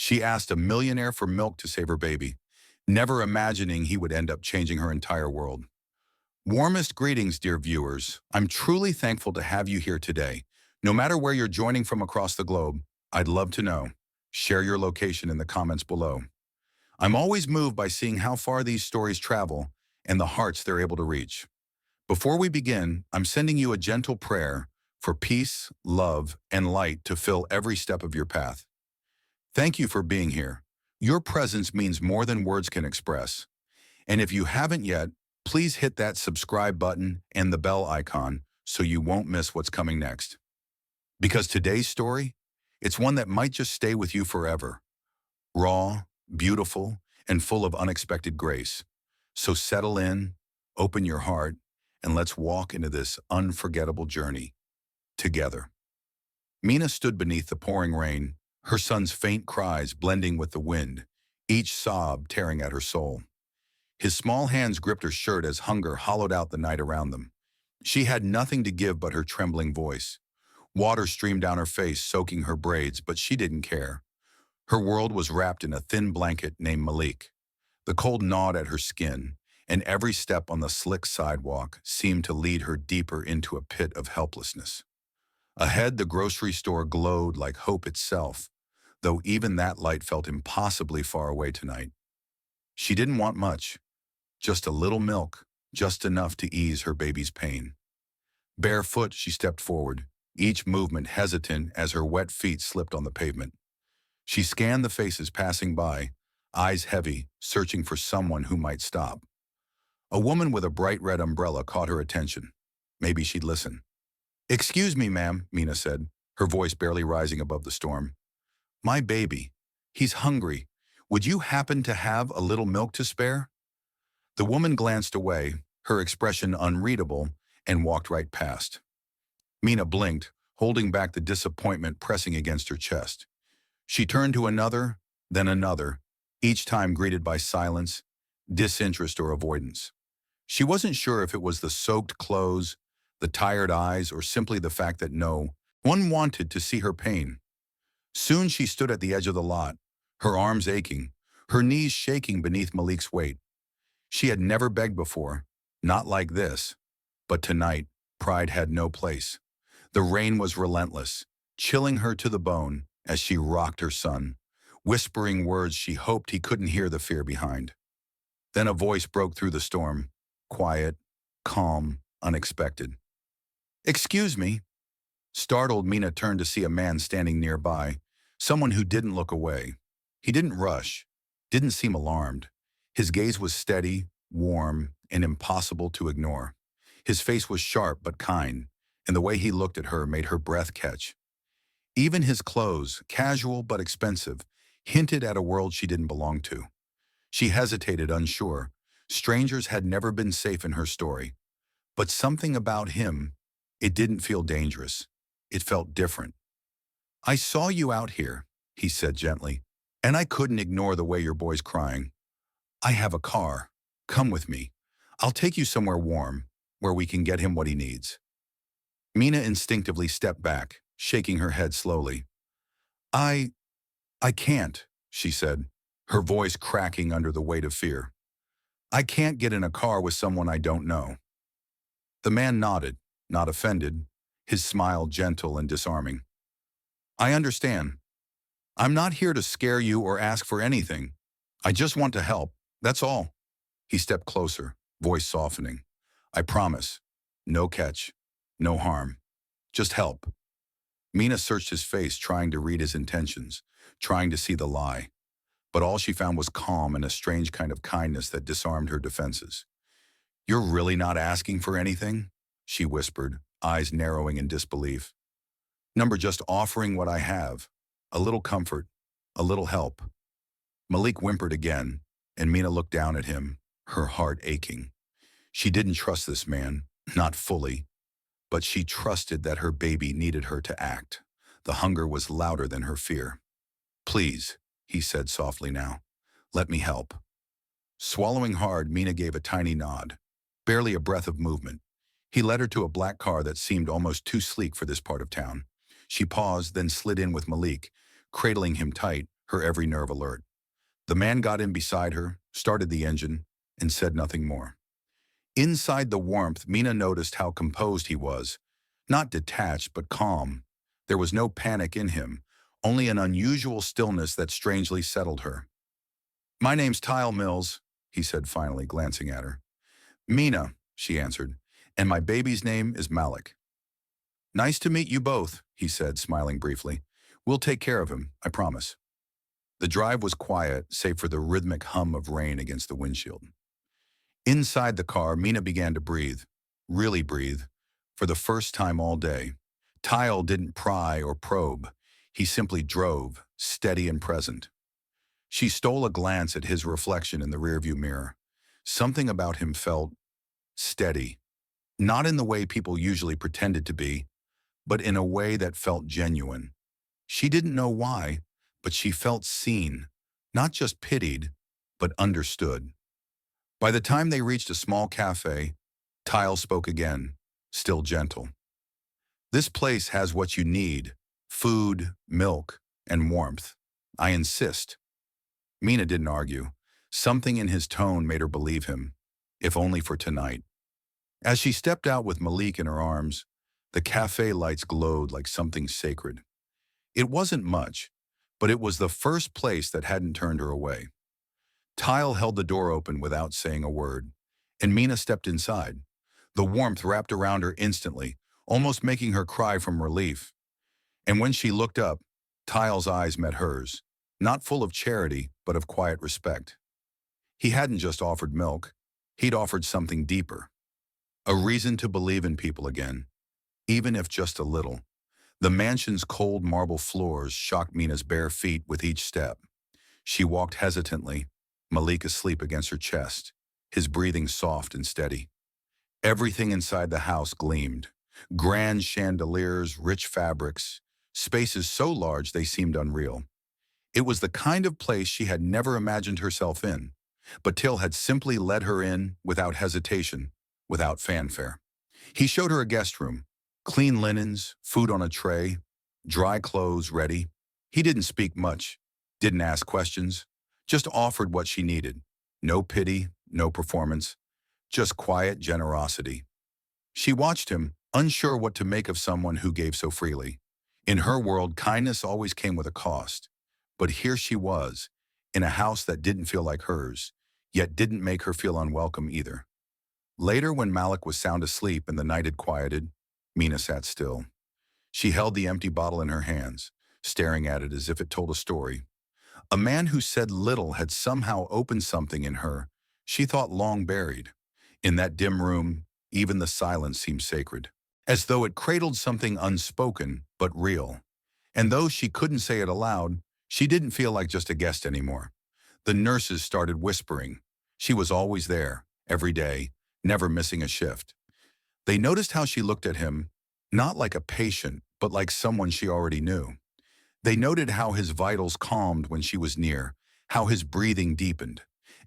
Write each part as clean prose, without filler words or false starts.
She asked a millionaire for milk to save her baby, never imagining he would end up changing her entire world. Warmest greetings, dear viewers. I'm truly thankful to have you here today. No matter where you're joining from across the globe, I'd love to know. Share your location in the comments below. I'm always moved by seeing how far these stories travel and the hearts they're able to reach. Before we begin, I'm sending you a gentle prayer for peace, love, and light to fill every step of your path. Thank you for being here. Your presence means more than words can express. And if you haven't yet, please hit that subscribe button and the bell icon so you won't miss what's coming next. Because today's story, it's one that might just stay with you forever. Raw, beautiful, and full of unexpected grace. So settle in, open your heart, and let's walk into this unforgettable journey together. Mina stood beneath the pouring rain, her son's faint cries blending with the wind, each sob tearing at her soul. His small hands gripped her shirt as hunger hollowed out the night around them. She had nothing to give but her trembling voice. Water streamed down her face, soaking her braids, but she didn't care. Her world was wrapped in a thin blanket named Malik. The cold gnawed at her skin, and every step on the slick sidewalk seemed to lead her deeper into a pit of helplessness. Ahead, the grocery store glowed like hope itself, though even that light felt impossibly far away tonight. She didn't want much, just a little milk, just enough to ease her baby's pain. Barefoot, she stepped forward, each movement hesitant as her wet feet slipped on the pavement. She scanned the faces passing by, eyes heavy, searching for someone who might stop. A woman with a bright red umbrella caught her attention. Maybe she'd listen. "Excuse me, ma'am," Mina said, her voice barely rising above the storm. "My baby. He's hungry. Would you happen to have a little milk to spare?" The woman glanced away, her expression unreadable, and walked right past. Mina blinked, holding back the disappointment pressing against her chest. She turned to another, then another, each time greeted by silence, disinterest, or avoidance. She wasn't sure if it was the soaked clothes, the tired eyes, or simply the fact that no one wanted to see her pain. Soon she stood at the edge of the lot, her arms aching, her knees shaking beneath Malik's weight. She had never begged before, not like this. But tonight, pride had no place. The rain was relentless, chilling her to the bone as she rocked her son, whispering words she hoped he couldn't hear the fear behind. Then a voice broke through the storm, quiet, calm, unexpected. "Excuse me." Startled, Mina turned to see a man standing nearby, someone who didn't look away. He didn't rush, didn't seem alarmed. His gaze was steady, warm, and impossible to ignore. His face was sharp but kind, and the way he looked at her made her breath catch. Even his clothes, casual but expensive, hinted at a world she didn't belong to. She hesitated, unsure. Strangers had never been safe in her story. But something about him, it didn't feel dangerous. It felt different. "I saw you out here," he said gently, "and I couldn't ignore the way your boy's crying. I have a car. Come with me. I'll take you somewhere warm, where we can get him what he needs." Mina instinctively stepped back, shaking her head slowly. I can't," she said, her voice cracking under the weight of fear. "I can't get in a car with someone I don't know." The man nodded, not offended, his smile gentle and disarming. "I understand. I'm not here to scare you or ask for anything. I just want to help, that's all." He stepped closer, voice softening. "I promise. No catch. No harm. Just help." Mina searched his face, trying to read his intentions, trying to see the lie. But all she found was calm and a strange kind of kindness that disarmed her defenses. "You're really not asking for anything?" she whispered, eyes narrowing in disbelief. "Number just offering what I have. A little comfort, a little help." Malik whimpered again, and Mina looked down at him, her heart aching. She didn't trust this man, not fully, but she trusted that her baby needed her to act. The hunger was louder than her fear. "Please," he said softly now, "let me help." Swallowing hard, Mina gave a tiny nod, barely a breath of movement. He led her to a black car that seemed almost too sleek for this part of town. She paused, then slid in with Malik, cradling him tight, her every nerve alert. The man got in beside her, started the engine, and said nothing more. Inside the warmth, Mina noticed how composed he was. Not detached, but calm. There was no panic in him, only an unusual stillness that strangely settled her. "My name's Tyle Mills," he said finally, glancing at her. "Mina," she answered, "and my baby's name is Malik." "Nice to meet you both," he said, smiling briefly. "We'll take care of him, I promise." The drive was quiet, save for the rhythmic hum of rain against the windshield. Inside the car, Mina began to breathe, really breathe, for the first time all day. Tyle didn't pry or probe. He simply drove, steady and present. She stole a glance at his reflection in the rearview mirror. Something about him felt steady, not in the way people usually pretended to be, but in a way that felt genuine. She didn't know why, but she felt seen, not just pitied, but understood. By the time they reached a small cafe, Tyle spoke again, still gentle. "This place has what you need: food, milk, and warmth. I insist." Mina didn't argue. Something in his tone made her believe him, if only for tonight. As she stepped out with Malik in her arms, the cafe lights glowed like something sacred. It wasn't much, but it was the first place that hadn't turned her away. Tyle held the door open without saying a word, and Mina stepped inside. The warmth wrapped around her instantly, almost making her cry from relief. And when she looked up, Tyle's eyes met hers, not full of charity, but of quiet respect. He hadn't just offered milk, he'd offered something deeper. A reason to believe in people again, even if just a little. The mansion's cold marble floors shocked Mina's bare feet with each step. She walked hesitantly, Malik asleep against her chest, his breathing soft and steady. Everything inside the house gleamed. Grand chandeliers, rich fabrics, spaces so large they seemed unreal. It was the kind of place she had never imagined herself in, but Till had simply led her in without hesitation, without fanfare. He showed her a guest room, clean linens, food on a tray, dry clothes ready. He didn't speak much, didn't ask questions, just offered what she needed. No pity, no performance, just quiet generosity. She watched him, unsure what to make of someone who gave so freely. In her world, kindness always came with a cost. But here she was, in a house that didn't feel like hers, yet didn't make her feel unwelcome either. Later, when Malik was sound asleep and the night had quieted, Mina sat still. She held the empty bottle in her hands, staring at it as if it told a story. A man who said little had somehow opened something in her she thought long buried. In that dim room, even the silence seemed sacred, as though it cradled something unspoken but real. And though she couldn't say it aloud, she didn't feel like just a guest anymore. The nurses started whispering. She was always there, every day, never missing a shift. They noticed how she looked at him, not like a patient, but like someone she already knew. They noted how his vitals calmed when she was near, how his breathing deepened,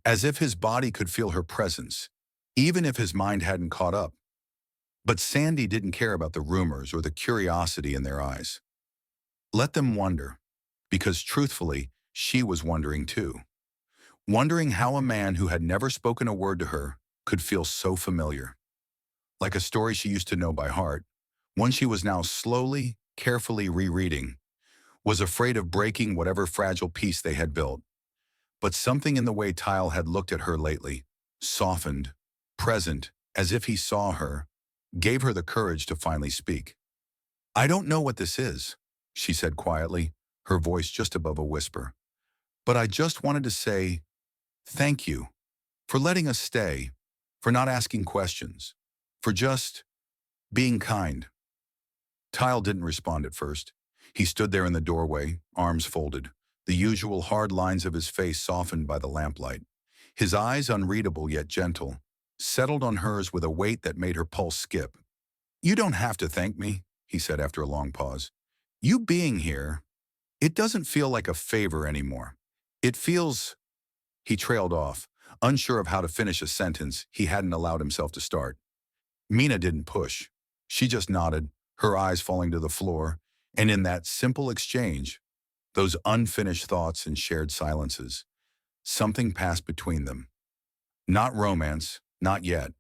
as if his body could feel her presence, even if his mind hadn't caught up. But Sandy didn't care about the rumors or the curiosity in their eyes. Let them wonder, because truthfully, she was wondering too. Wondering how a man who had never spoken a word to her could feel so familiar. Like a story she used to know by heart, one she was now slowly, carefully rereading, was afraid of breaking whatever fragile piece they had built. But something in the way Tyle had looked at her lately, softened, present, as if he saw her, gave her the courage to finally speak. "I don't know what this is," she said quietly, her voice just above a whisper. "But I just wanted to say thank you for letting us stay, for not asking questions, for just being kind." Tyle didn't respond at first. He stood there in the doorway, arms folded, the usual hard lines of his face softened by the lamplight. His eyes, unreadable yet gentle, settled on hers with a weight that made her pulse skip. "You don't have to thank me," he said after a long pause. "You being here, it doesn't feel like a favor anymore. It feels—" He trailed off, unsure of how to finish a sentence he hadn't allowed himself to start. Mina didn't push. She just nodded, her eyes falling to the floor, and in that simple exchange, those unfinished thoughts and shared silences. Something passed between them. Not romance, not yet,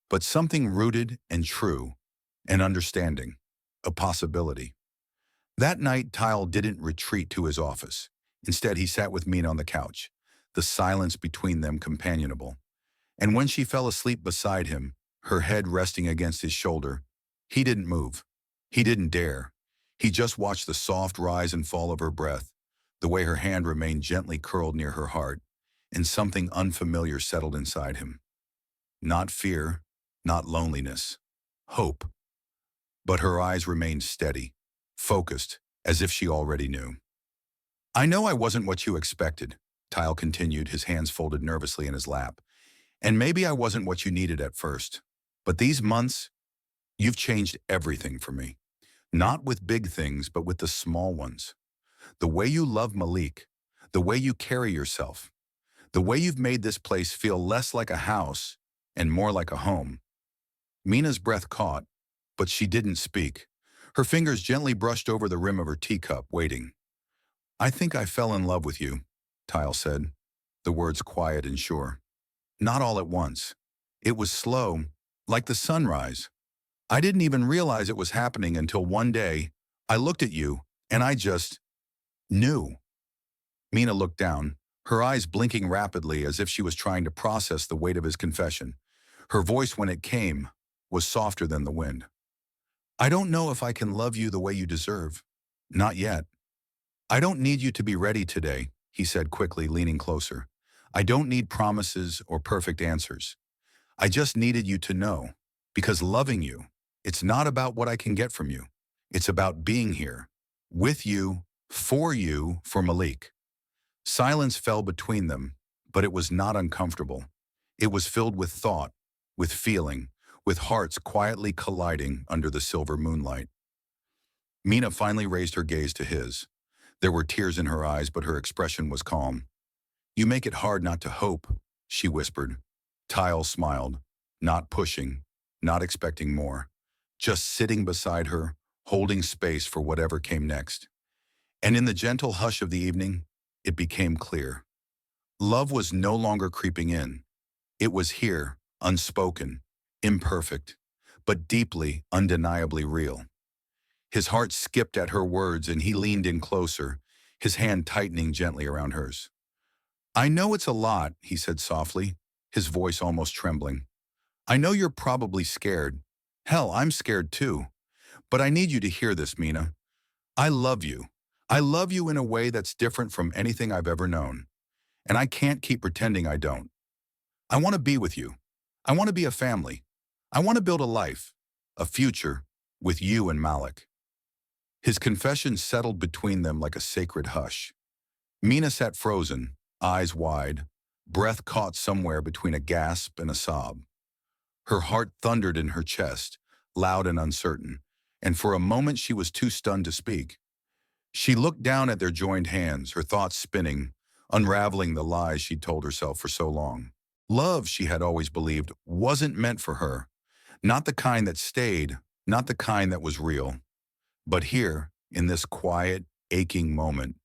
but something rooted and true, an understanding, a possibility. That night, Tyle didn't retreat to his office. Instead, he sat with Mina on the couch, the silence between them companionable. And when she fell asleep beside him, her head resting against his shoulder, he didn't move. He didn't dare. He just watched the soft rise and fall of her breath, the way her hand remained gently curled near her heart, and something unfamiliar settled inside him. Not fear, not loneliness, hope. But her eyes remained steady, focused, as if she already knew. I know I wasn't what you expected, Tyle continued, his hands folded nervously in his lap. And maybe I wasn't what you needed at first. But these months, you've changed everything for me. Not with big things, but with the small ones. The way you love Malik, the way you carry yourself, the way you've made this place feel less like a house and more like a home. Mina's breath caught, but she didn't speak. Her fingers gently brushed over the rim of her teacup, waiting. I think I fell in love with you, Tyle said, the words quiet and sure. Not all at once. It was slow, like the sunrise. I didn't even realize it was happening until one day I looked at you and I just knew. Mina looked down, her eyes blinking rapidly as if she was trying to process the weight of his confession. Her voice, when it came, was softer than the wind. I don't know if I can love you the way you deserve. Not yet. I don't need you to be ready today, he said quickly, leaning closer. I don't need promises or perfect answers. I just needed you to know, because loving you, it's not about what I can get from you. It's about being here, with you, for Malik. Silence fell between them, but it was not uncomfortable. It was filled with thought, with feeling, with hearts quietly colliding under the silver moonlight. Mina finally raised her gaze to his. There were tears in her eyes, but her expression was calm. You make it hard not to hope, she whispered. Tyle smiled, not pushing, not expecting more, just sitting beside her, holding space for whatever came next. And in the gentle hush of the evening, it became clear. Love was no longer creeping in. It was here, unspoken, imperfect, but deeply, undeniably real. His heart skipped at her words and he leaned in closer, his hand tightening gently around hers. I know it's a lot, he said softly, his voice almost trembling. I know you're probably scared. Hell, I'm scared too. But I need you to hear this, Mina. I love you. I love you in a way that's different from anything I've ever known. And I can't keep pretending I don't. I want to be with you. I want to be a family. I want to build a life, a future, with you and Malik. His confession settled between them like a sacred hush. Mina sat frozen, eyes wide, breath caught somewhere between a gasp and a sob. Her heart thundered in her chest, loud and uncertain, and for a moment she was too stunned to speak. She looked down at their joined hands, her thoughts spinning, unraveling the lies she'd told herself for so long. Love, she had always believed, wasn't meant for her. Not the kind that stayed, not the kind that was real. But here, in this quiet, aching moment,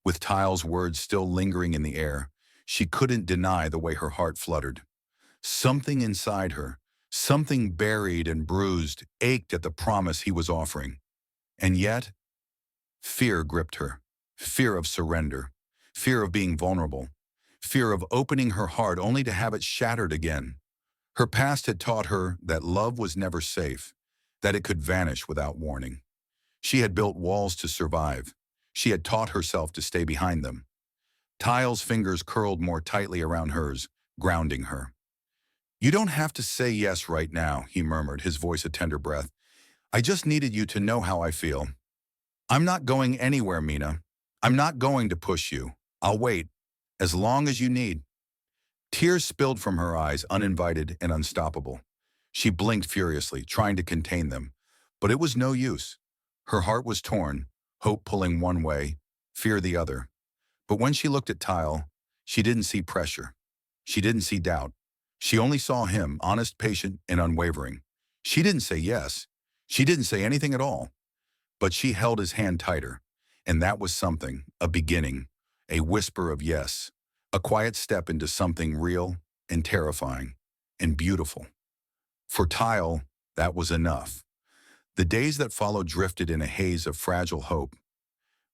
with Tyle's words still lingering in the air, she couldn't deny the way her heart fluttered. Something inside her, something buried and bruised, ached at the promise he was offering. And yet, fear gripped her. Fear of surrender. Fear of being vulnerable. Fear of opening her heart only to have it shattered again. Her past had taught her that love was never safe, that it could vanish without warning. She had built walls to survive. She had taught herself to stay behind them. Tyle's fingers curled more tightly around hers, grounding her. You don't have to say yes right now, he murmured, his voice a tender breath. I just needed you to know how I feel. I'm not going anywhere, Mina. I'm not going to push you. I'll wait, as long as you need. Tears spilled from her eyes, uninvited and unstoppable. She blinked furiously, trying to contain them, but it was no use. Her heart was torn, hope pulling one way, fear the other. But when she looked at Tyle, she didn't see pressure. She didn't see doubt. She only saw him, honest, patient, and unwavering. She didn't say yes. She didn't say anything at all. But she held his hand tighter, And that was something, a beginning, a whisper of yes, a quiet step into something real and terrifying and beautiful. For Tile, that was enough. The days that followed drifted in a haze of fragile hope.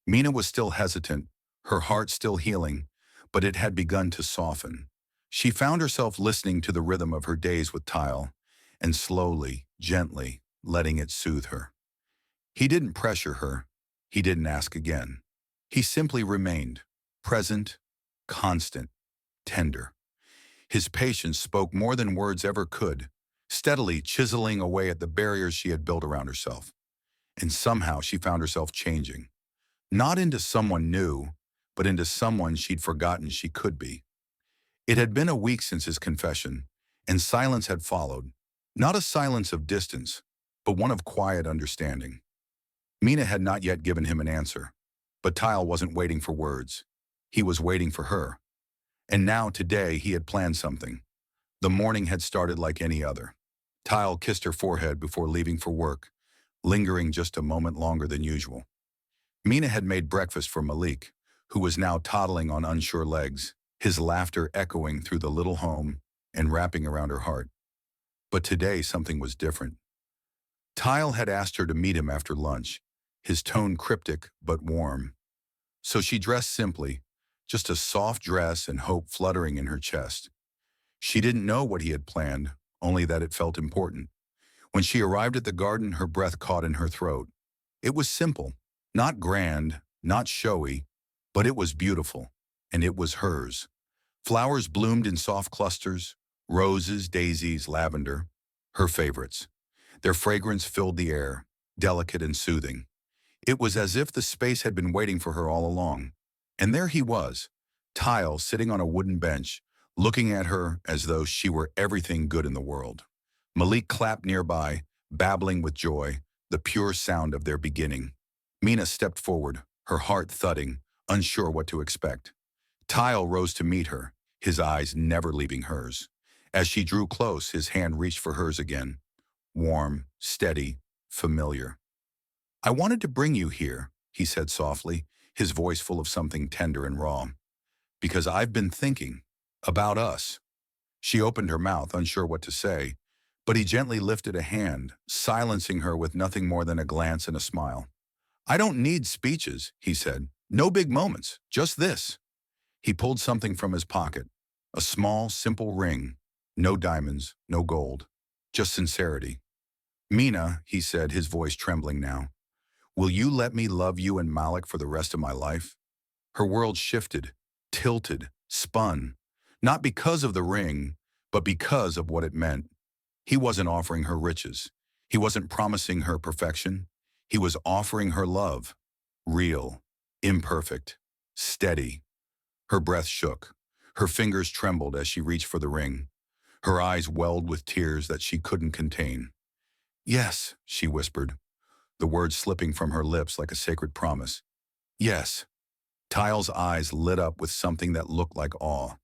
Mina was still hesitant, her heart still healing, but it had begun to soften. She found herself listening to the rhythm of her days with Tile, and slowly, gently, letting it soothe her. He didn't pressure her. He didn't ask again. He simply remained, present, constant, tender. His patience spoke more than words ever could, steadily chiseling away at the barriers she had built around herself. And somehow she found herself changing. Not into someone new, but into someone she'd forgotten she could be. It had been a week since his confession, and silence had followed. Not a silence of distance, but one of quiet understanding. Mina had not yet given him an answer, but Tile wasn't waiting for words. He was waiting for her. And now, today, he had planned something. The morning had started like any other. Tile kissed her forehead before leaving for work, lingering just a moment longer than usual. Mina had made breakfast for Malik, who was now toddling on unsure legs, his laughter echoing through the little home and wrapping around her heart. But today something was different. Tile had asked her to meet him after lunch, his tone cryptic but warm. So she dressed simply, just a soft dress and hope fluttering in her chest. She didn't know what he had planned, only that it felt important. When she arrived at the garden, her breath caught in her throat. It was simple, not grand, not showy, but it was beautiful, and it was hers. Flowers bloomed in soft clusters, roses, daisies, lavender, her favorites. Their fragrance filled the air, delicate and soothing. It was as if the space had been waiting for her all along. And there he was, Tile sitting on a wooden bench, looking at her as though she were everything good in the world. Malik clapped nearby, babbling with joy, the pure sound of their beginning. Mina stepped forward, her heart thudding, unsure what to expect. Tile rose to meet her, his eyes never leaving hers. As she drew close, his hand reached for hers again. Warm, steady, familiar. "I wanted to bring you here," he said softly, his voice full of something tender and raw. "Because I've been thinking about us." She opened her mouth, unsure what to say, but he gently lifted a hand, silencing her with nothing more than a glance and a smile. "I don't need speeches," he said. "No big moments, just this." He pulled something from his pocket, a small, simple ring. No diamonds, no gold, just sincerity. "Mina," he said, his voice trembling now, "will you let me love you and Malik for the rest of my life?" Her world shifted, tilted, spun, not because of the ring, but because of what it meant. He wasn't offering her riches. He wasn't promising her perfection. He was offering her love. Real, imperfect, steady. Her breath shook. Her fingers trembled as she reached for the ring. Her eyes welled with tears that she couldn't contain. "Yes," she whispered, the words slipping from her lips like a sacred promise. "Yes." Tile's eyes lit up with something that looked like awe.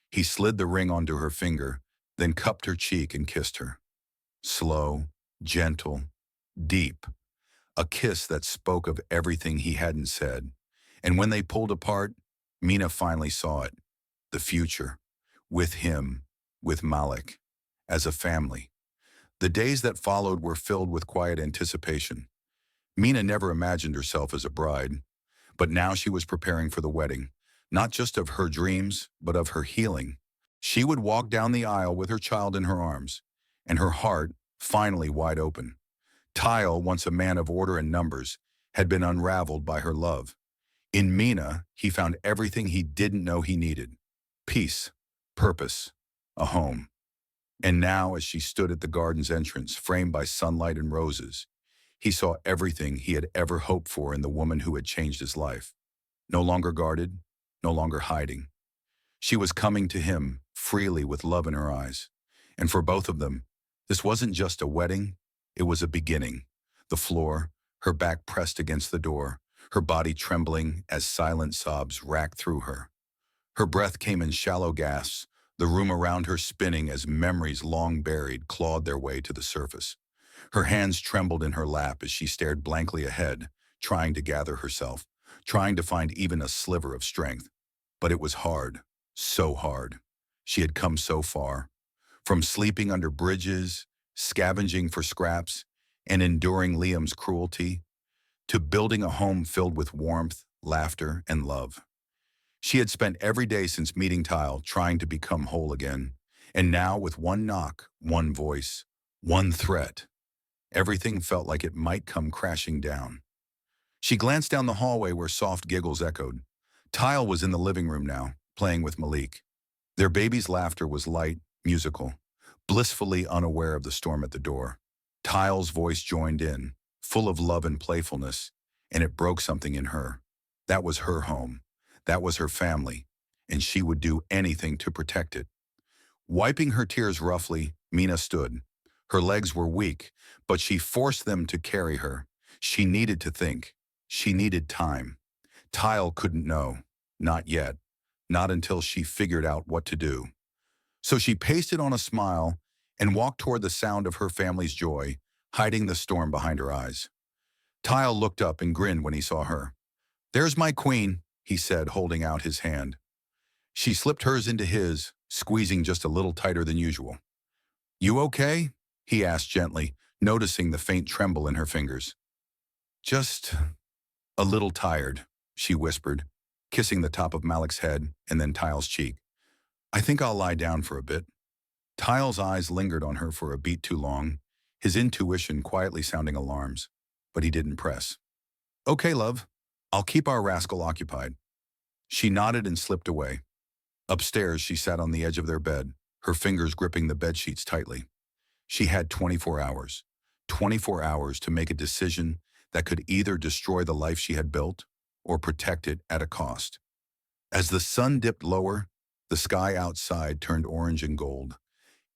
He slid the ring onto her finger, then cupped her cheek and kissed her. Slow, gentle, deep. A kiss that spoke of everything he hadn't said. And when they pulled apart, Mina finally saw it. The future. With him. With Malik. As a family. The days that followed were filled with quiet anticipation. Mina never imagined herself as a bride, but now she was preparing for the wedding, not just of her dreams, but of her healing. She would walk down the aisle with her child in her arms, and her heart finally wide open. Tile, once a man of order and numbers, had been unraveled by her love. In Mina, he found everything he didn't know he needed. Peace, purpose, a home. And now, as she stood at the garden's entrance, framed by sunlight and roses, he saw everything he had ever hoped for in the woman who had changed his life. No longer guarded, no longer hiding. She was coming to him freely with love in her eyes. And for both of them, this wasn't just a wedding, it was a beginning. The floor, her back pressed against the door, her body trembling as silent sobs racked through her. Her breath came in shallow gasps, the room around her spinning as memories long buried clawed their way to the surface. Her hands trembled in her lap as she stared blankly ahead, trying to gather herself. trying to find even a sliver of strength. But it was hard, so hard. She had come so far, from sleeping under bridges, scavenging for scraps, and enduring Liam's cruelty, to building a home filled with warmth, laughter, and love. She had spent every day since meeting Tile trying to become whole again, and now with one knock, one voice, one threat, everything felt like it might come crashing down. She glanced down the hallway where soft giggles echoed. Tile was in the living room now, playing with Malik. Their baby's laughter was light, musical, blissfully unaware of the storm at the door. Tile's voice joined in, full of love and playfulness, and it broke something in her. That was her home. That was her family, and she would do anything to protect it. Wiping her tears roughly, Mina stood. Her legs were weak, but she forced them to carry her. She needed to think. She needed time. Tile couldn't know. Not yet. Not until she figured out what to do. So she pasted on a smile and walked toward the sound of her family's joy, hiding the storm behind her eyes. Tile looked up and grinned when he saw her. "There's my queen," he said, holding out his hand. She slipped hers into his, squeezing just a little tighter than usual. "You okay?" he asked gently, noticing the faint tremble in her fingers. "Just a little tired," she whispered, kissing the top of Malik's head and then Tile's cheek. "I think I'll lie down for a bit." Tile's eyes lingered on her for a beat too long, his intuition quietly sounding alarms, but he didn't press. "Okay, love. I'll keep our rascal occupied." She nodded and slipped away. Upstairs, she sat on the edge of their bed, her fingers gripping the bedsheets tightly. She had 24 hours. 24 hours to make a decision that could either destroy the life she had built or protect it at a cost. As the sun dipped lower, the sky outside turned orange and gold,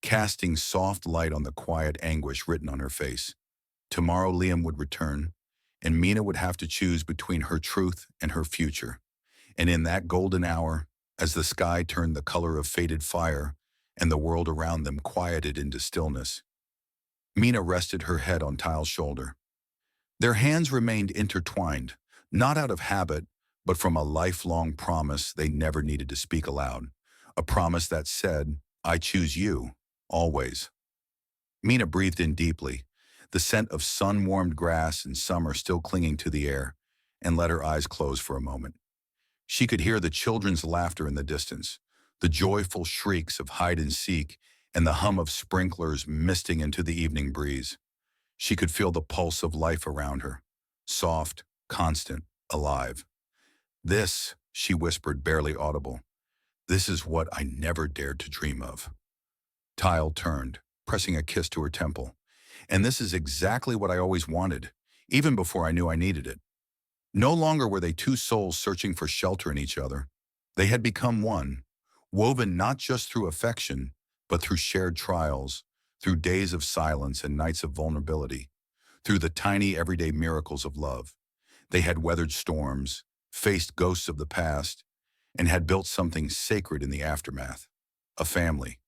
casting soft light on the quiet anguish written on her face. Tomorrow Liam would return, and Mina would have to choose between her truth and her future. And in that golden hour, as the sky turned the color of faded fire and the world around them quieted into stillness, Mina rested her head on Tile's shoulder. Their hands remained intertwined, not out of habit, but from a lifelong promise they never needed to speak aloud. A promise that said, "I choose you, always." Mina breathed in deeply, the scent of sun-warmed grass and summer still clinging to the air, and let her eyes close for a moment. She could hear the children's laughter in the distance, the joyful shrieks of hide and seek, and the hum of sprinklers misting into the evening breeze. She could feel the pulse of life around her, soft, constant, alive. "This," she whispered, barely audible, "this is what I never dared to dream of." Tile turned, pressing a kiss to her temple. "And this is exactly what I always wanted, even before I knew I needed it." No longer were they two souls searching for shelter in each other. They had become one, woven not just through affection, but through shared trials, through days of silence and nights of vulnerability, through the tiny everyday miracles of love. They had weathered storms, faced ghosts of the past, and had built something sacred in the aftermath, a family.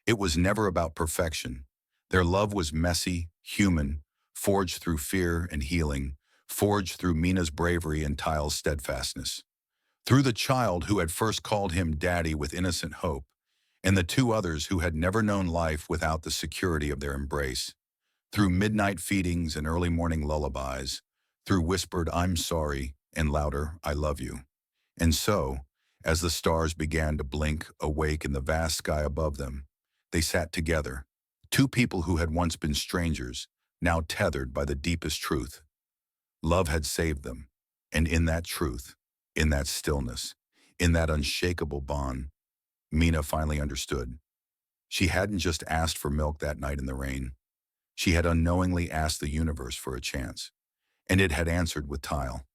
It was never about perfection. Their love was messy, human, forged through fear and healing, forged through Mina's bravery and Tile's steadfastness, through the child who had first called him daddy with innocent hope, and the two others who had never known life without the security of their embrace, through midnight feedings and early morning lullabies, through whispered "I'm sorry" and louder "I love you." And so, as the stars began to blink awake in the vast sky above them, they sat together, two people who had once been strangers, now tethered by the deepest truth. Love had saved them, and in that truth, in that stillness, in that unshakable bond, Mina finally understood. She hadn't just asked for milk that night in the rain. She had unknowingly asked the universe for a chance, and it had answered with Tile.